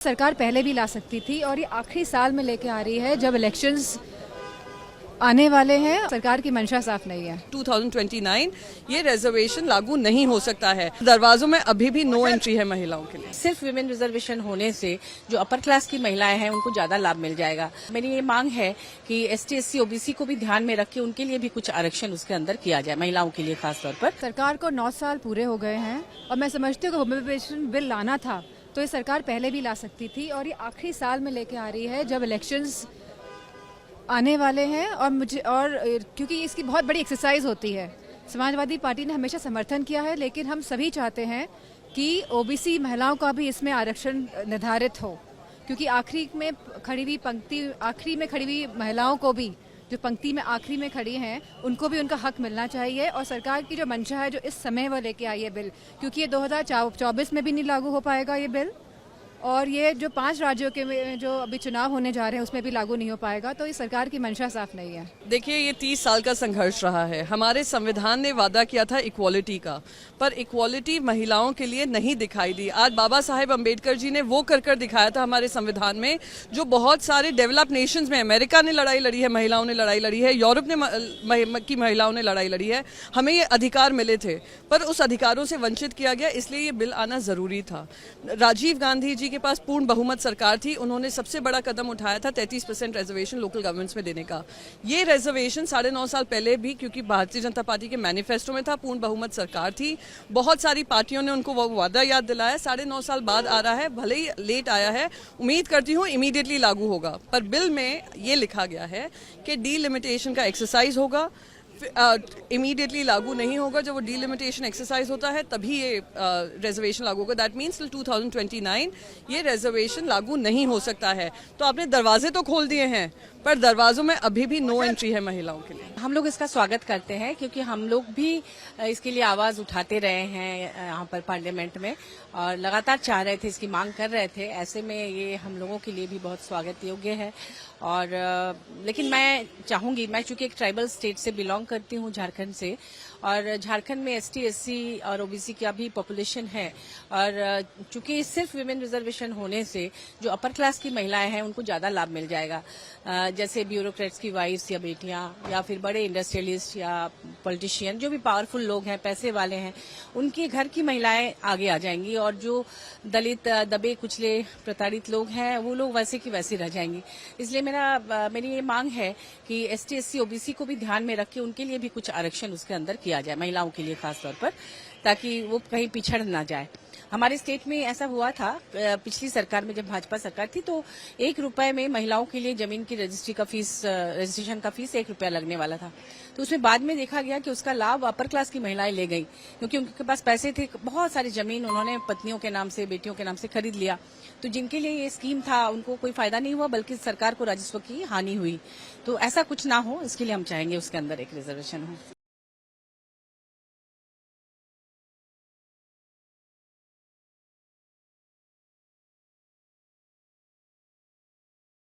सरकार पहले भी ला सकती थी और ये आखिरी साल में लेके आ रही है जब इलेक्शंस आने वाले हैं। सरकार की मंशा साफ नहीं है। 2029 ये रिजर्वेशन लागू नहीं हो सकता है। दरवाजों में अभी भी नो एंट्री है महिलाओं के लिए। सिर्फ विमेन रिजर्वेशन होने से जो अपर क्लास की महिलाएं हैं उनको ज्यादा लाभ मिल जाएगा। मेरी ये मांग है कि एसटी, एससी, ओबीसी को भी ध्यान में रख के उनके लिए भी कुछ आरक्षण उसके अंदर किया जाए, महिलाओं के लिए खासतौर पर। सरकार को 9 साल पूरे हो गए हैं और मैं समझती हूँ कि वुमेन बिल लाना था तो ये सरकार पहले भी ला सकती थी और ये आखिरी साल में लेके आ रही है जब इलेक्शंस आने वाले हैं। और क्योंकि इसकी बहुत बड़ी एक्सरसाइज होती है। समाजवादी पार्टी ने हमेशा समर्थन किया है, लेकिन हम सभी चाहते हैं कि ओबीसी महिलाओं का भी इसमें आरक्षण निर्धारित हो, क्योंकि आखिरी में खड़ी हुई महिलाओं को भी, जो पंक्ति में आखिरी में खड़ी हैं, उनको भी उनका हक मिलना चाहिए। और सरकार की जो मंशा है, जो इस समय वो लेके आई है बिल, क्योंकि ये 2024 में भी नहीं लागू हो पाएगा ये बिल, और ये जो 5 राज्यों के जो अभी चुनाव होने जा रहे हैं उसमें भी लागू नहीं हो पाएगा। तो ये सरकार की मंशा साफ नहीं है। देखिए, ये 30 साल का संघर्ष रहा है। हमारे संविधान ने वादा किया था इक्वालिटी का, पर इक्वालिटी महिलाओं के लिए नहीं दिखाई दी। आज बाबा साहेब अम्बेडकर जी ने वो कर दिखाया था हमारे संविधान में, जो बहुत सारे डेवलप नेशंस में, अमेरिका ने लड़ाई लड़ी है, महिलाओं ने लड़ाई लड़ी है, यूरोप की महिलाओं ने लड़ाई लड़ी है। हमें ये अधिकार मिले थे, पर उस अधिकारों से वंचित किया गया, इसलिए ये बिल आना जरूरी था। राजीव गांधी जी के पास पूर्ण बहुमत सरकार थी, उन्होंने सबसे बड़ा कदम उठाया था 33% रिजर्वेशन लोकल गवर्नमेंट्स में देने का। ये रिजर्वेशन 9.5 साल पहले भी, क्योंकि भारतीय जनता पार्टी के मैनिफेस्टो में था, पूर्ण बहुमत सरकार थी, बहुत सारी पार्टियों ने उनको वो वादा याद दिलाया। 9.5 साल बाद आ रहा है, भले ही लेट आया है। उम्मीद करती हूँ इमीडिएटली लागू होगा, पर बिल में ये लिखा गया है कि डीलिमिटेशन का एक्सरसाइज होगा, इमीडिएटली लागू नहीं होगा। जब वो डीलिमिटेशन एक्सरसाइज होता है तभी ये रिजर्वेशन लागू होगा। दैट मीन्स टिल 2029 ये रिजर्वेशन लागू नहीं हो सकता है। तो आपने दरवाजे तो खोल दिए हैं, पर दरवाजों में अभी भी नो एंट्री है महिलाओं के लिए। हम लोग इसका स्वागत करते हैं, क्योंकि हम लोग भी इसके लिए आवाज उठाते रहे हैं यहाँ पर पार्लियामेंट में, और लगातार चाह रहे थे, इसकी मांग कर रहे थे। ऐसे में ये हम लोगों के लिए भी बहुत स्वागत योग्य है। और लेकिन मैं चाहूंगी, मैं चूंकि एक ट्राइबल स्टेट से बिलोंग करती हूँ, झारखंड से, और झारखंड में एसटी, एससी और ओबीसी का भी पॉपुलेशन है, और चूंकि सिर्फ विमेन रिजर्वेशन होने से जो अपर क्लास की महिलाएं हैं उनको ज्यादा लाभ मिल जाएगा। जैसे ब्यूरोक्रेट्स की वाइफ्स या बेटियां, या फिर बड़े इंडस्ट्रियलिस्ट या पॉलिटिशियन, जो भी पावरफुल लोग हैं, पैसे वाले हैं, उनके घर की महिलाएं आगे आ जाएंगी, और जो दलित, दबे कुचले, प्रताड़ित लोग हैं, वो लोग वैसे की वैसे रह जाएंगी। इसलिए मेरी ये मांग है कि एसटी, एससी, ओबीसी को भी ध्यान में रख के उनके लिए भी कुछ आरक्षण उसके अंदर किया जाए, महिलाओं के लिए खासतौर पर, ताकि वो कहीं पिछड़ ना जाए। हमारे स्टेट में ऐसा हुआ था पिछली सरकार में, जब भाजपा सरकार थी, तो 1 रुपए में महिलाओं के लिए जमीन की रजिस्ट्रेशन का फीस 1 रुपया लगने वाला था। तो उसमें बाद में देखा गया कि उसका लाभ अपर क्लास की महिलाएं ले गई, क्योंकि उनके पास पैसे थे, बहुत सारी जमीन उन्होंने पत्नियों के नाम से, बेटियों के नाम से खरीद लिया। तो जिनके लिए ये स्कीम था उनको कोई फायदा नहीं हुआ, बल्कि सरकार को राजस्व की हानि हुई। तो ऐसा कुछ ना हो, इसके लिए हम चाहेंगे उसके अंदर एक रिजर्वेशन हो।